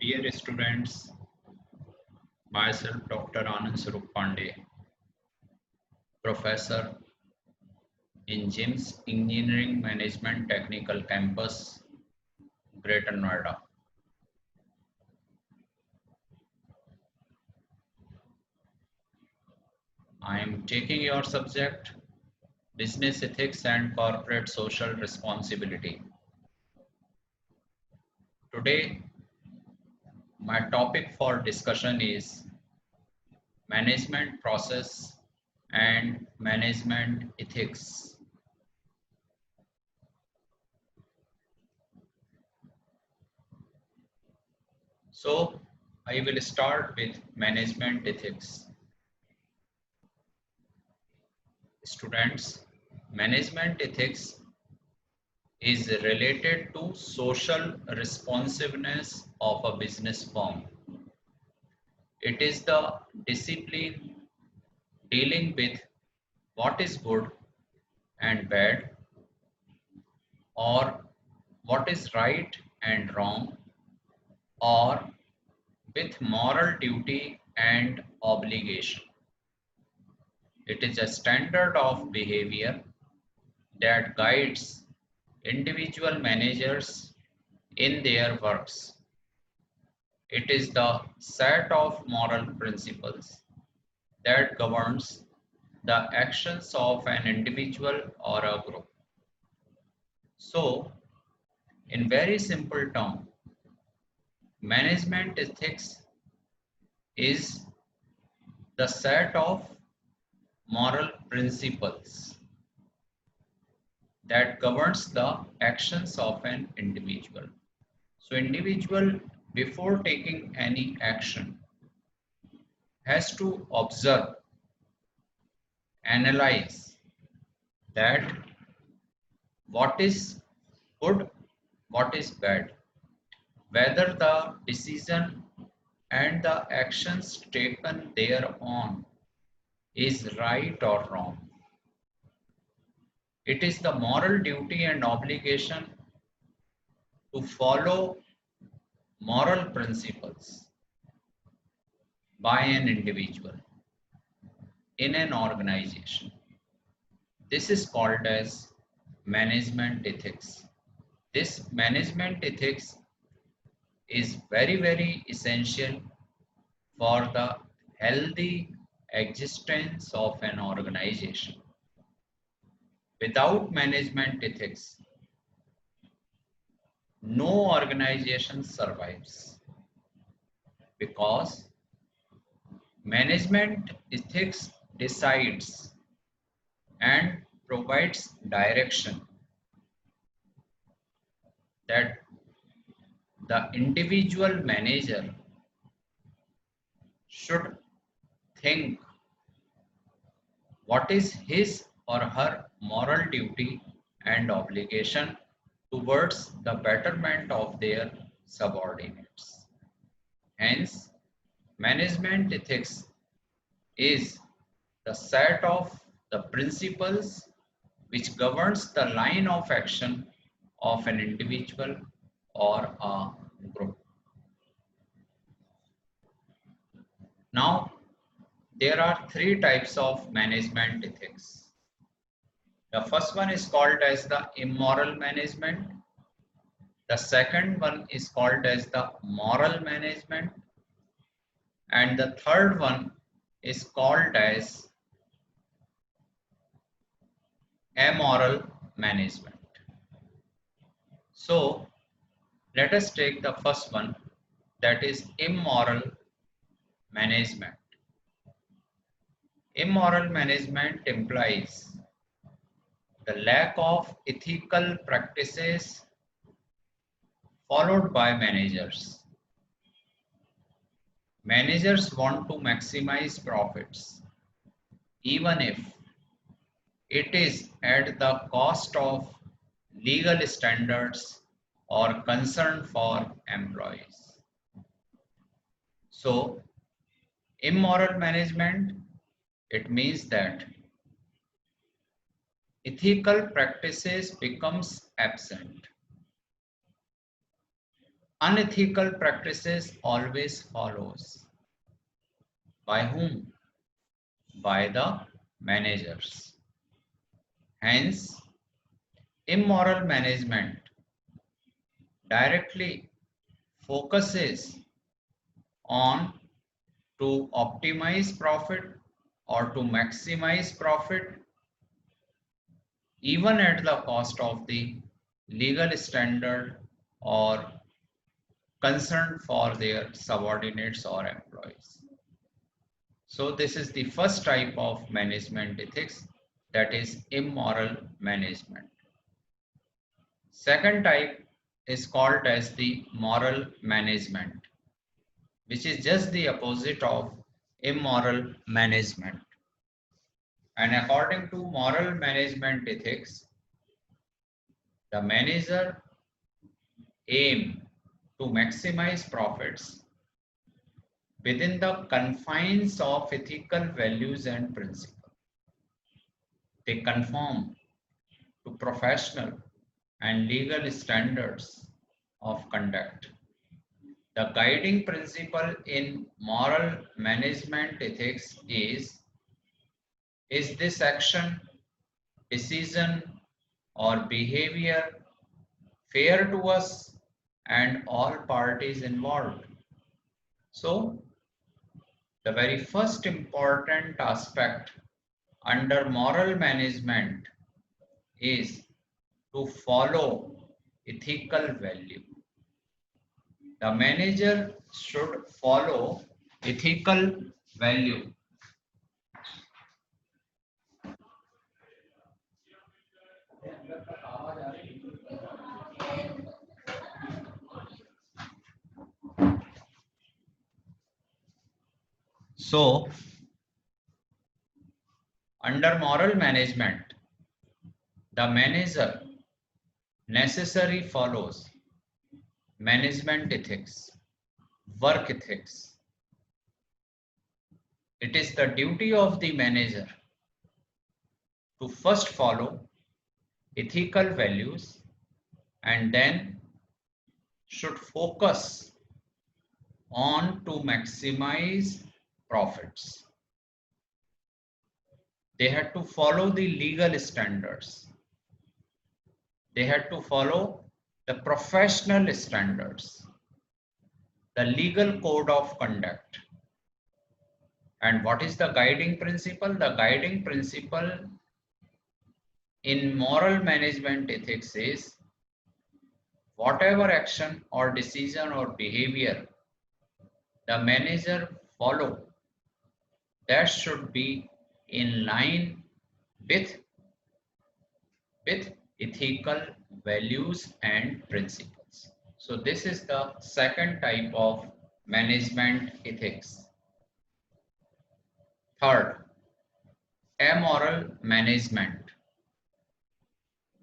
Dear students, myself Dr. Anand Swarup Pandey, Professor in GIMS Engineering Management Technical Campus, Greater Noida. I am taking your subject, Business Ethics and Corporate Social Responsibility. Today, my topic for discussion is management process and management ethics. So, I will start with management ethics. Students, management ethics is related to social responsiveness of a business firm. It is the discipline dealing with what is good and bad, or what is right and wrong, or with moral duty and obligation. It is a standard of behavior that guides individual managers in their works. It is the set of moral principles that governs the actions of an individual or a group. So, in very simple terms, management ethics is the set of moral principles that governs the actions of an individual. So, individual before taking any action has to observe, analyze that what is good, what is bad, whether the decision and the actions taken thereon is right or wrong. It is the moral duty and obligation to follow moral principles by an individual in an organization. This is called as management ethics. This management ethics is very essential for the healthy existence of an organization. Without management ethics, no organization survives, because management ethics decides and provides direction that the individual manager should think what is his or her moral duty and obligation towards the betterment of their subordinates. Hence, management ethics is the set of the principles which governs the line of action of an individual or a group. Now, there are three types of management ethics. The first one is called as the immoral management. The second one is called as the moral management. And the third one is called as amoral management. So, let us take the first one, that is immoral management. Immoral management implies the lack of ethical practices followed by managers. Managers want to maximize profits, even if it is at the cost of legal standards or concern for employees. So, immoral management, it means that ethical practices becomes absent. unethical practices always follows. By whom? By the managers. Hence, immoral management directly focuses on to optimize profit or to maximize profit even at the cost of the legal standard or concern for their subordinates or employees. So this is the first type of management ethics, that is immoral management. Second type is called as the moral management, which is just the opposite of immoral management. And according to moral management ethics, the manager aim to maximize profits within the confines of ethical values and principles. They conform to professional and legal standards of conduct. The guiding principle in moral management ethics is this action, decision, or behavior fair to us and all parties involved? So, the very first important aspect under moral management is to follow ethical value. The manager should follow ethical value. So, under moral management, the manager necessarily follows management ethics, work ethics. It is the duty of the manager to first follow ethical values and then should focus on to maximize profits. They had to follow the legal standards. They had to follow the professional standards, the legal code of conduct. And what is the guiding principle? The guiding principle in moral management ethics is whatever action or decision or behavior the manager follow, that should be in line with ethical values and principles. So this is the second type of management ethics. Third, amoral management.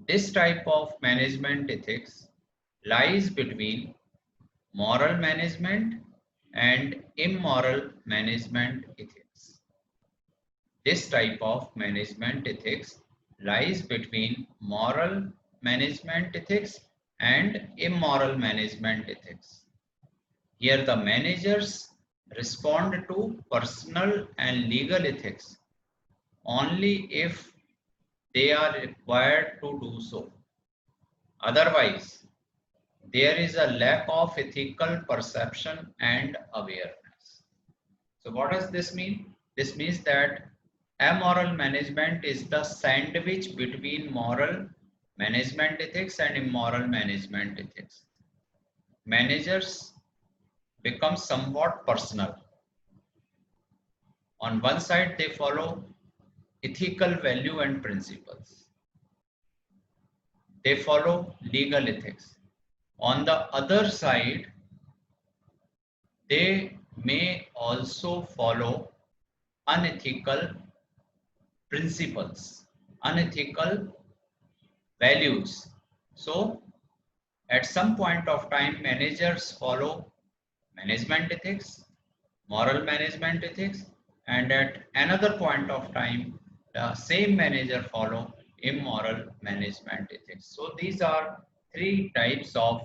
This type of management ethics lies between moral management and immoral management ethics. This type of management ethics lies between moral management ethics and immoral management ethics. Here the managers respond to personal and legal ethics only if they are required to do so. Otherwise, there is a lack of ethical perception and awareness. So what does this mean? This means that amoral management is the sandwich between moral management ethics and immoral management ethics. Managers become somewhat personal. On one side, they follow ethical value and principles. They follow legal ethics. On the other side, they may also follow unethical principles, unethical values. So, at some point of time, managers follow management ethics, moral management ethics, and at another point of time, the same manager follow immoral management ethics. So, these are three types of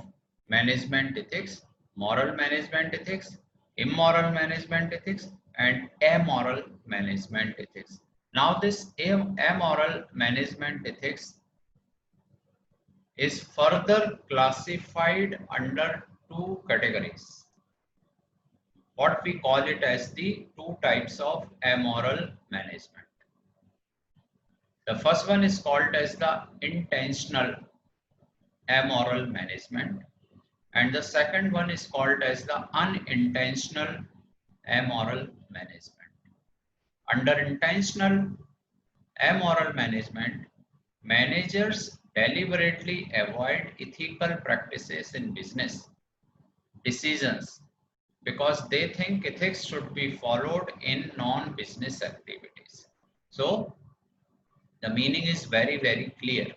management ethics, moral management ethics, immoral management ethics, and amoral management ethics. Now, this amoral management ethics is further classified under two categories. What we call it as the two types of amoral management. The first one is called as the intentional amoral management, and the second one is called as the unintentional amoral management. Under intentional amoral management, managers deliberately avoid ethical practices in business decisions because they think ethics should be followed in non-business activities. So, the meaning is very, very clear.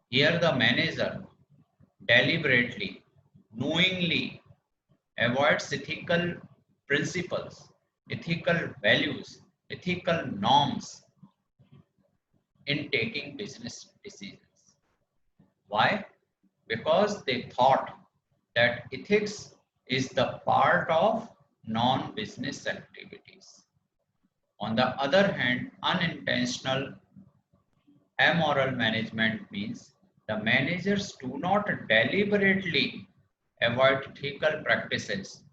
Here the manager deliberately, knowingly avoids ethical principles, ethical values, ethical norms in taking business decisions. Why? Because they thought that ethics is the part of non-business activities. On the other hand, unintentional amoral management means the managers do not deliberately avoid ethical practices,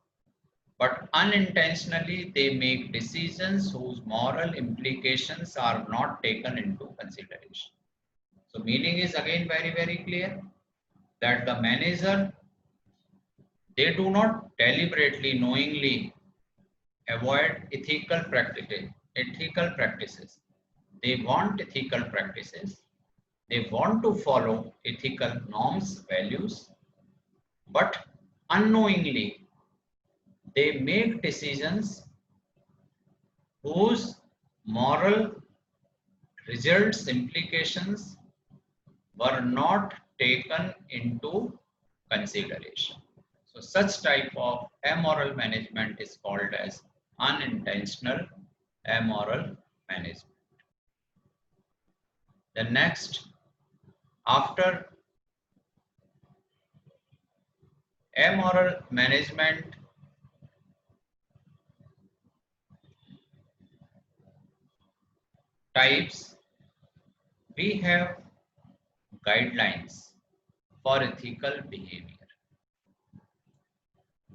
but unintentionally they make decisions whose moral implications are not taken into consideration. So meaning is again very, very clear that the manager, they do not deliberately, knowingly avoid ethical practices. They want ethical practices. They want to follow ethical norms, values, but unknowingly they make decisions whose moral results, implications were not taken into consideration. So such type of amoral management is called as unintentional amoral management. The next, after amoral management, types, we have guidelines for ethical behavior.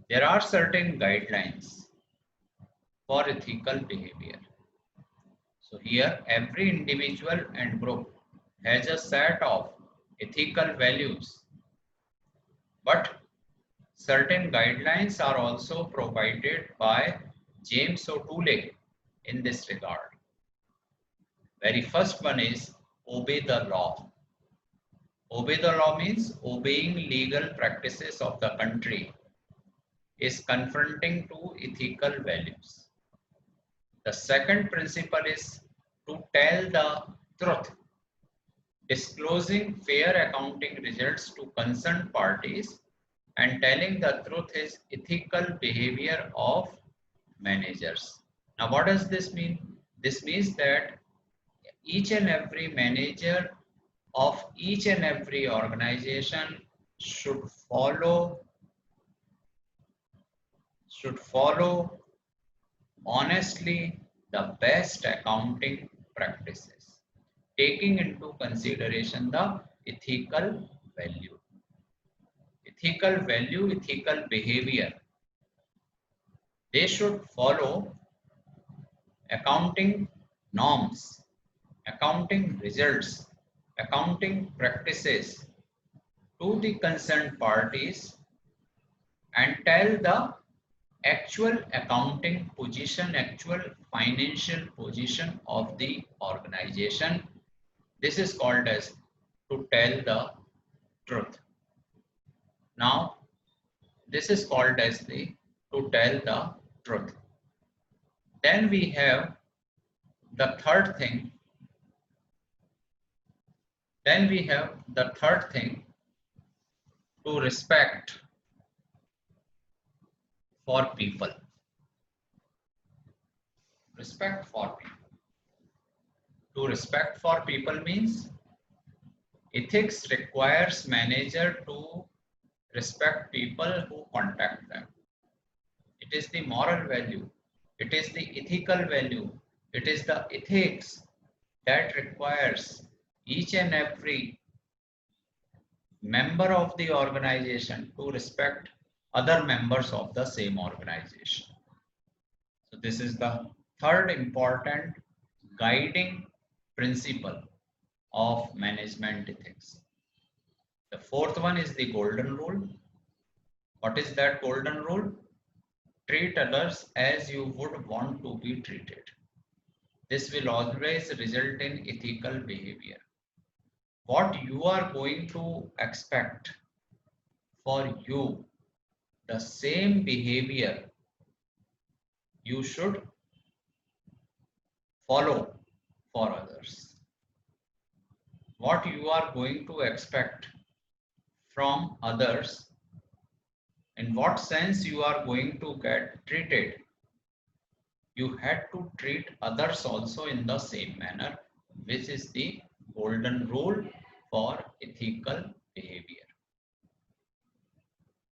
There are certain guidelines for ethical behavior. So here every individual and group has a set of ethical values, but certain guidelines are also provided by James O'Toole in this regard. Very first one is obey the law. Obey the law means obeying legal practices of the country is confronting to ethical values. The second principle is to tell the truth, disclosing fair accounting results to concerned parties, and telling the truth is ethical behavior of managers. Now, what does this mean? This means that each and every manager of each and every organization should follow honestly the best accounting practices, taking into consideration the ethical value. Ethical value, ethical behavior. They should follow accounting norms, accounting results, accounting practices to the concerned parties and tell the actual accounting position, actual financial position of the organization. This is called as to tell the truth. Now, this is called as the to tell the truth. Then we have the third thing. To respect for people. Respect for people. To respect for people means ethics requires manager to respect people who contact them. It is the moral value. It is the ethical value. It is the ethics that requires each and every member of the organization to respect other members of the same organization. So this is the third important guiding principle of management ethics. The fourth one is the golden rule. What is that golden rule? Treat others as you would want to be treated. This will always result in ethical behavior. What you are going to expect for you, the same behavior you should follow for others. What you are going to expect from others, in what sense you are going to get treated, you had to treat others also in the same manner, which is the golden rule for ethical behavior.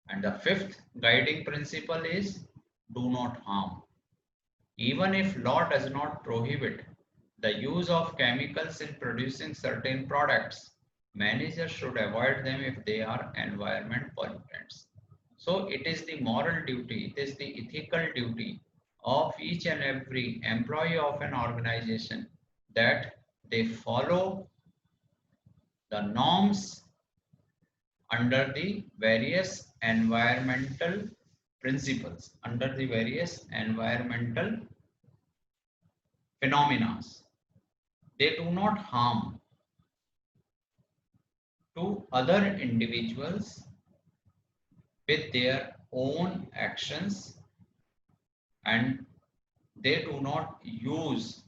And the fifth guiding principle is do not harm. Even if law does not prohibit the use of chemicals in producing certain products, managers should avoid them if they are environment pollutants. So it is the moral duty, it is the ethical duty of each and every employee of an organization that they follow the norms under the various environmental principles, under the various environmental phenomena. They do not harm to other individuals with their own actions, and they do not use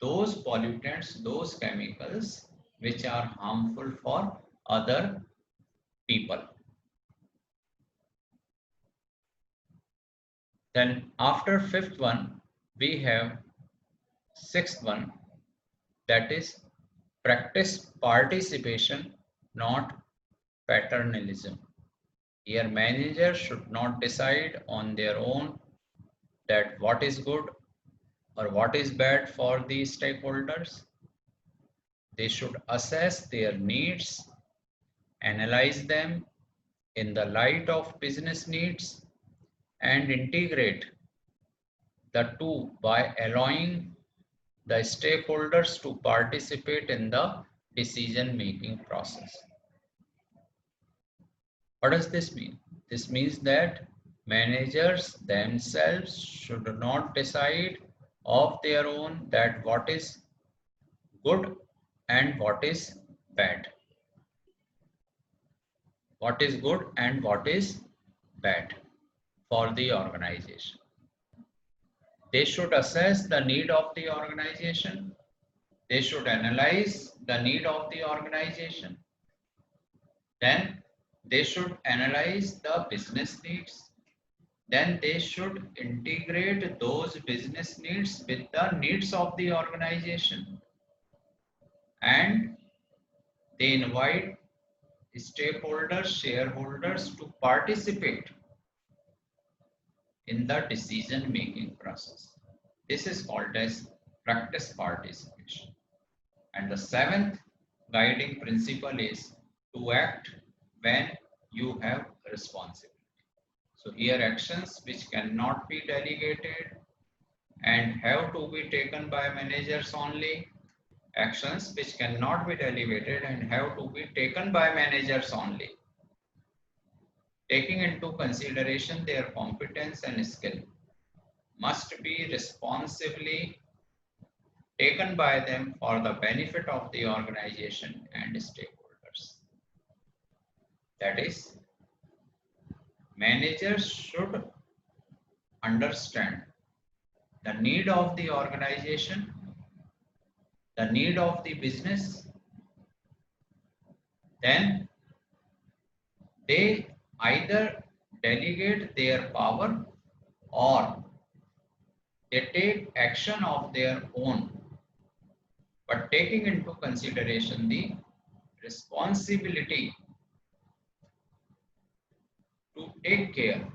those pollutants, those chemicals which are harmful for other people. Then after fifth one, we have sixth one, that is practice participation, not paternalism. Here managers should not decide on their own that what is good or what is bad for the stakeholders. They should assess their needs, analyze them in the light of business needs, and integrate the two by allowing the stakeholders to participate in the decision-making process. What does this mean? This means that managers themselves should not decide of their own that what is good and what is bad. What is good and what is bad for the organization. They should assess the need of the organization. They should analyze the need of the organization. Then they should analyze the business needs. Then they should integrate those business needs with the needs of the organization. And they invite stakeholders, shareholders to participate in the decision-making process. This is called as practice participation. And the seventh guiding principle is to act when you have responsibility. So here actions which cannot be delegated and have to be taken by managers only. Actions which cannot be delegated and have to be taken by managers only, taking into consideration their competence and skill, must be responsibly taken by them for the benefit of the organization and stakeholders. That is, managers should understand the need of the organization, the need of the business. Then they either delegate their power or they take action of their own, but taking into consideration the responsibility to take care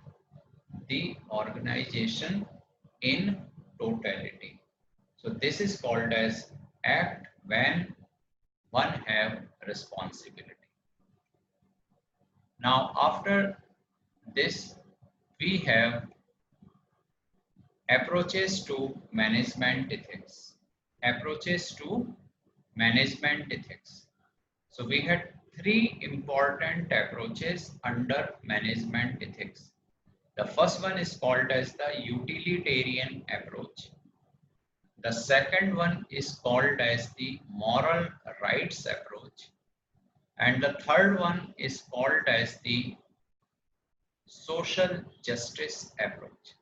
the organization in totality. So this is called as act when one have responsibility. Now after this we have approaches to management ethics. Approaches to management ethics. So we had three important approaches under management ethics. The first one is called as the utilitarian approach. The second one is called as the moral rights approach. And the third one is called as the social justice approach.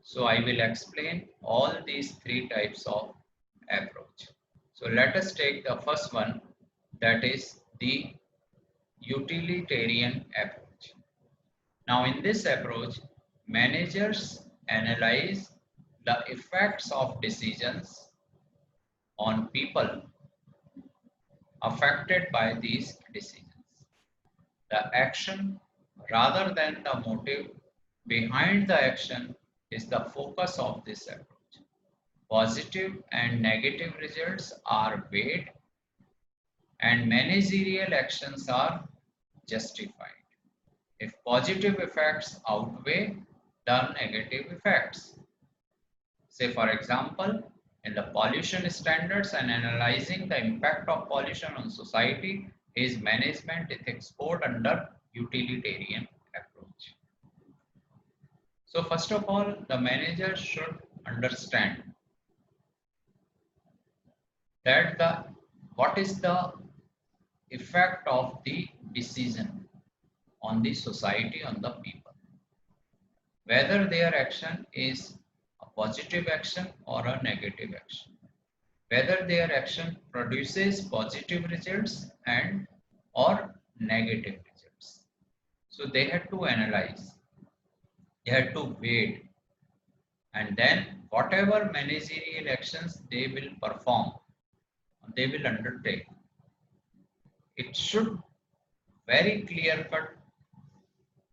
So I will explain all these three types of approach. So let us take the first one, that is the utilitarian approach. Now in this approach, managers analyze the effects of decisions on people affected by these decisions. The action rather than the motive behind the action is the focus of this approach. Positive and negative results are weighed and managerial actions are justified if positive effects outweigh the negative effects. Say for example, in the pollution standards and analyzing the impact of pollution on society is management ethics code under utilitarian approach. So first of all, the manager should understand that what is the effect of the decision on the society, on the people, whether their action is a positive action or a negative action, whether their action produces positive results and or negative results. So they had to analyze, they had to weigh, and then whatever managerial actions they will perform, they will undertake, it should very clear cut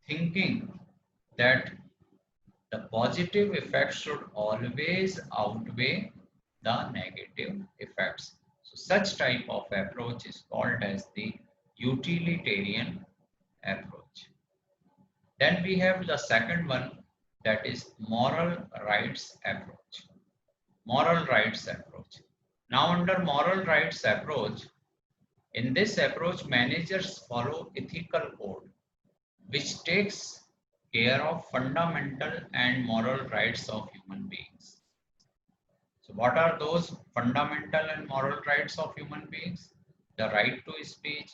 thinking that the positive effects should always outweigh the negative effects. So such type of approach is called as the utilitarian approach. Then we have the second one, that is moral rights approach. Moral rights approach. Now under moral rights approach, in this approach managers follow ethical code which takes care of fundamental and moral rights of human beings. So what are those fundamental and moral rights of human beings? The right to speech,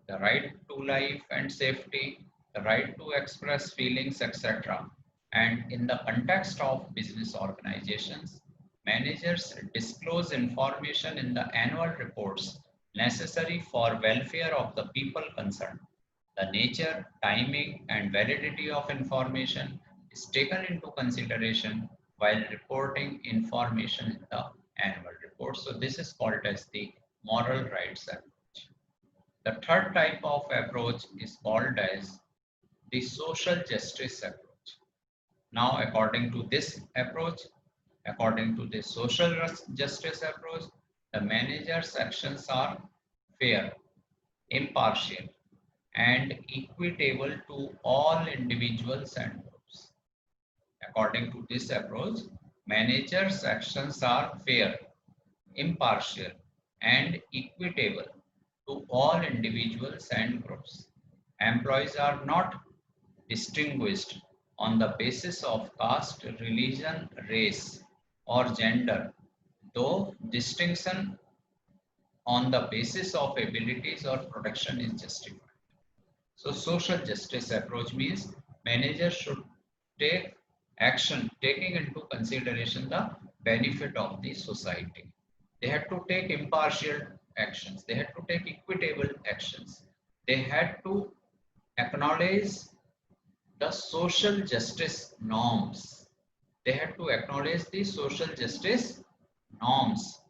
the right to life and safety, the right to express feelings, etc. And in the context of business organizations, managers disclose information in the annual reports necessary for welfare of the people concerned. The nature, timing, and validity of information is taken into consideration while reporting information in the annual report. So this is called as the moral rights approach. The third type of approach is called as the social justice approach. Now, according to this approach, according to the social justice approach, the manager's actions are fair, impartial, and equitable to all individuals and groups. According to this approach, managers' actions are fair, impartial, and equitable to all individuals and groups. Employees are not distinguished on the basis of caste, religion, race, or gender, though distinction on the basis of abilities or production is justified. So social justice approach means managers should take action taking into consideration the benefit of the society. They had to take impartial actions. They had to take equitable actions. They had to acknowledge the social justice norms. They had to acknowledge the social justice norms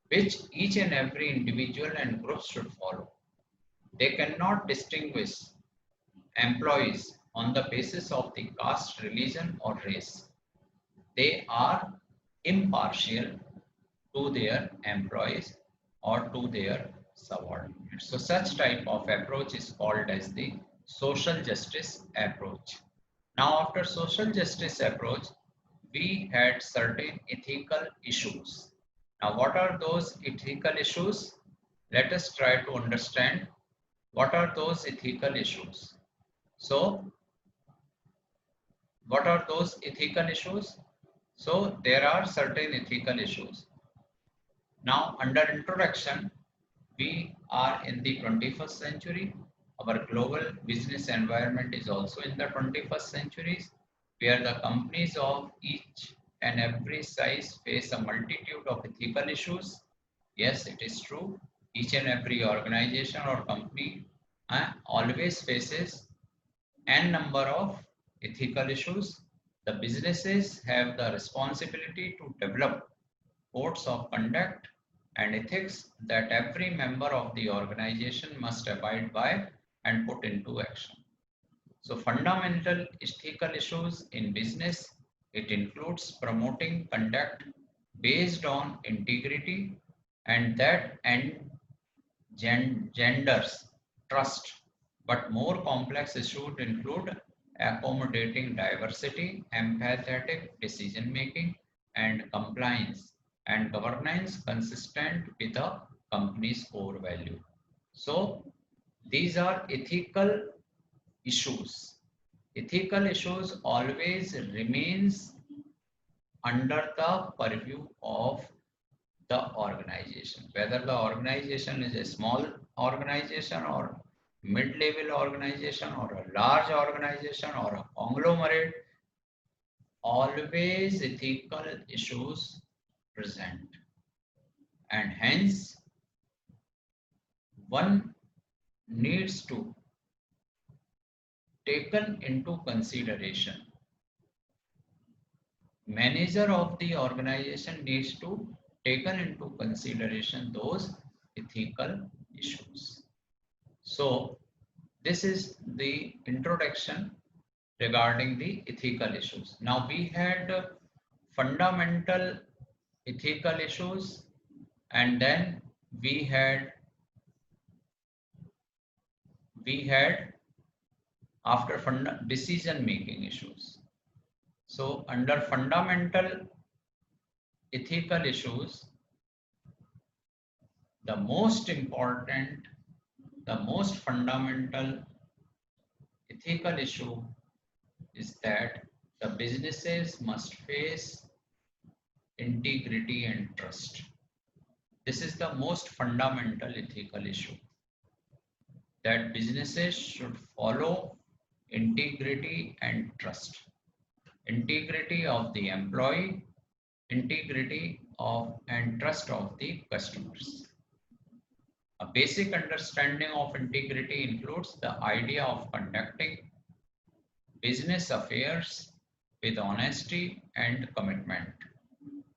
which each and every individual and group should follow. They cannot distinguish employees on the basis of the caste, religion or race. They are impartial to their employees or to their subordinates. So such type of approach is called as the social justice approach. Now after social justice approach, we had certain ethical issues. Now what are those ethical issues? Let us try to understand what are those ethical issues. So what are those ethical issues? So there are certain ethical issues. Now under introduction, we are in the 21st century. Our global business environment is also in the 21st century, where the companies of each and every size face a multitude of ethical issues. Yes, it is true. Each and every organization or company always faces n number of ethical issues. The businesses have the responsibility to develop codes of conduct and ethics that every member of the organization must abide by and put into action. So fundamental ethical issues in business, it includes promoting conduct based on integrity and that engenders trust. But more complex issues include accommodating diversity, empathetic decision making, and compliance and governance consistent with a company's core value. So these are ethical issues. Ethical issues always remains under the purview of the organization, whether the organization is a small organization or mid-level organization or a large organization or a conglomerate, always ethical issues present, and hence one needs to taken into consideration. Manager of the organization needs to taken into consideration those ethical issues. So this is the introduction regarding the ethical issues. Now we had fundamental ethical issues, and then we had after decision making issues. So under fundamental ethical issues, the most important, the most fundamental ethical issue is that the businesses must face integrity and trust. This is the most fundamental ethical issue, that businesses should follow integrity and trust. Integrity of the employee, integrity of and trust of the customers. A basic understanding of integrity includes the idea of conducting business affairs with honesty and commitment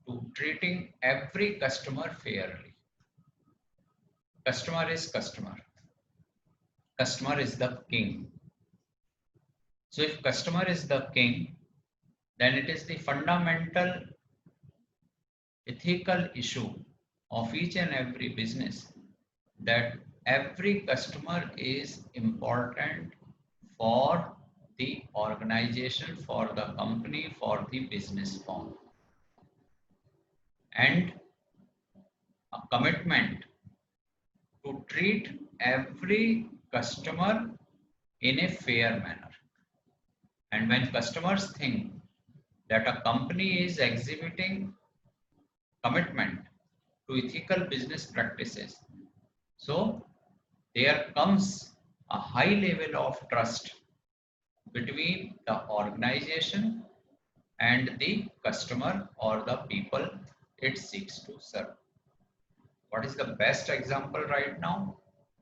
to treating every customer fairly. Customer is customer. Customer is the king. So if customer is the king, then it is the fundamental ethical issue of each and every business that every customer is important for the organization, for the company, for the business firm. And a commitment to treat every customer in a fair manner. And when customers think that a company is exhibiting commitment to ethical business practices, so there comes a high level of trust between the organization and the customer or the people it seeks to serve. What is the best example right now?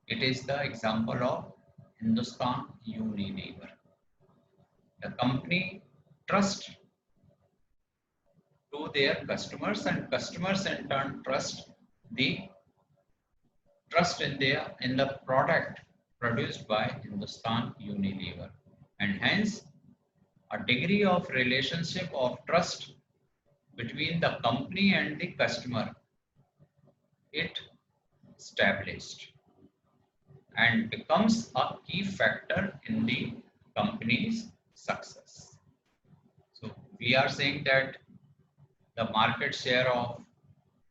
It is the example of Hindustan Unilever. The company trusts to their customers, and customers in turn trust in the product produced by Hindustan Unilever. and hence a degree of relationship of trust between the company and the customer it established and becomes a key factor in the company's success. So we are saying that the market share of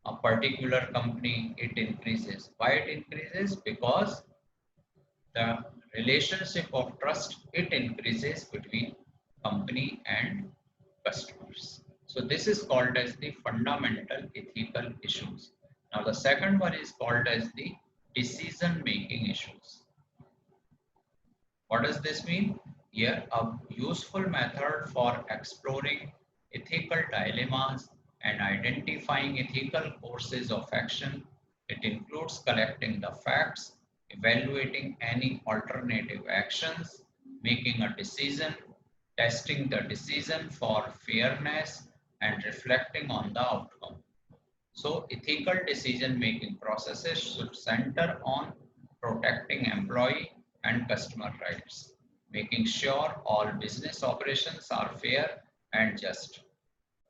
a particular company it increases. Why it increases? Because the relationship of trust it increases between company and customers. So this is called as the fundamental ethical issues. Now the second one is called as the decision making issues. What does this mean? Here, a useful method for exploring ethical dilemmas and identifying ethical courses of action. It includes collecting the facts, evaluating any alternative actions, making a decision, testing the decision for fairness, and reflecting on the outcome. So, ethical decision-making processes should center on protecting employee and customer rights, making sure all business operations are fair and just,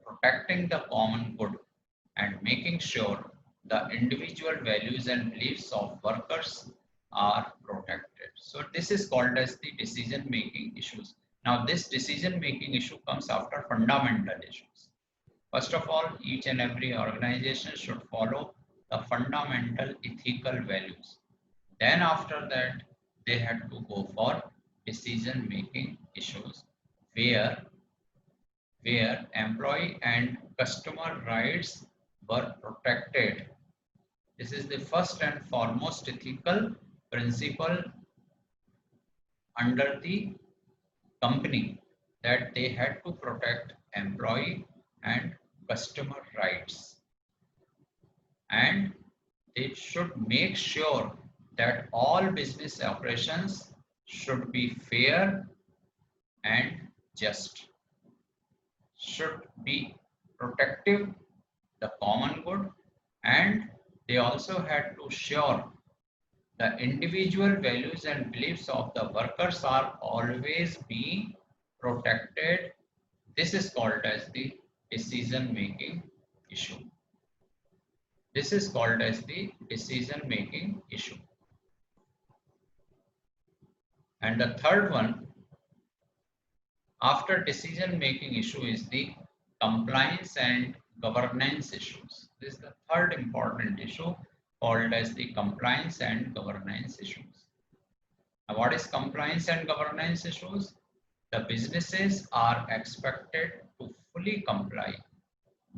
protecting the common good, and making sure the individual values and beliefs of workers are protected. So, this is called as the decision-making issues. Now, this decision-making issue comes after fundamental issues. First of all, each and every organization should follow the fundamental ethical values. Then after that, they had to go for decision-making issues where employee and customer rights were protected. This is the first and foremost ethical principle under the company, that they had to protect employee and customer rights, and they should make sure that all business operations should be fair and just, should be protective the common good, and they also had to ensure the individual values and beliefs of the workers are always being protected. This is called as the decision making issue. This is called as the decision making issue. And the third one after decision making issue is the compliance and governance issues. This is the third important issue called as the compliance and governance issues. Now, what is compliance and governance issues? The businesses are expected to fully comply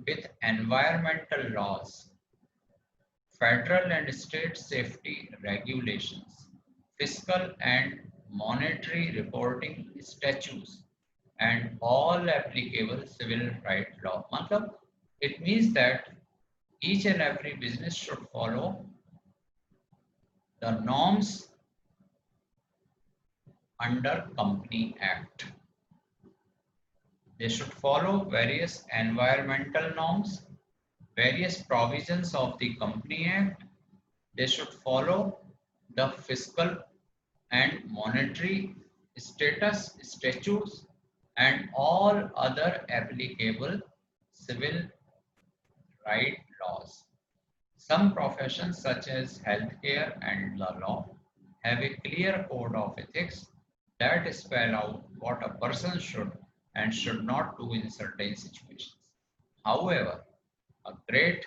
with environmental laws, federal and state safety regulations, fiscal and monetary reporting statutes, and all applicable civil right law. Matlab, it means that each and every business should follow the norms under Company Act. They should follow various environmental norms, various provisions of the Company Act. They should follow the fiscal and monetary status statutes and all other applicable civil right laws. Some professions such as healthcare and the law have a clear code of ethics that spell out what a person should and should not do in certain situations. However, a great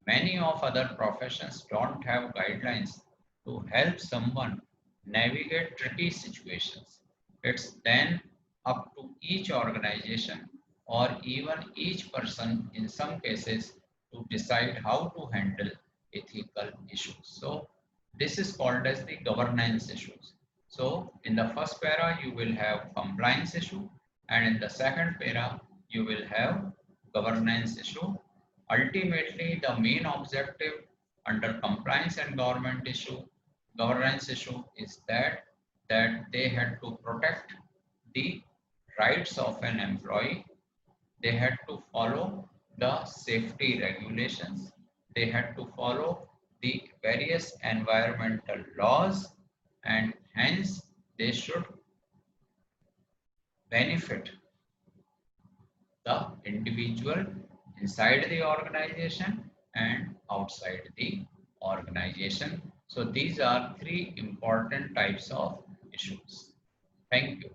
many of other professions don't have guidelines to help someone navigate tricky situations. It's then up to each organization or even each person in some cases to decide how to handle ethical issues. So this is called as the governance issues. So in the first para you will have compliance issue, and in the second para you will have governance issue. Ultimately the main objective under compliance and governance issue is that they had to protect the rights of an employee. They had to follow the safety regulations. They had to follow the various environmental laws, and hence they should benefit the individual inside the organization and outside the organization. So these are three important types of issues. Thank you.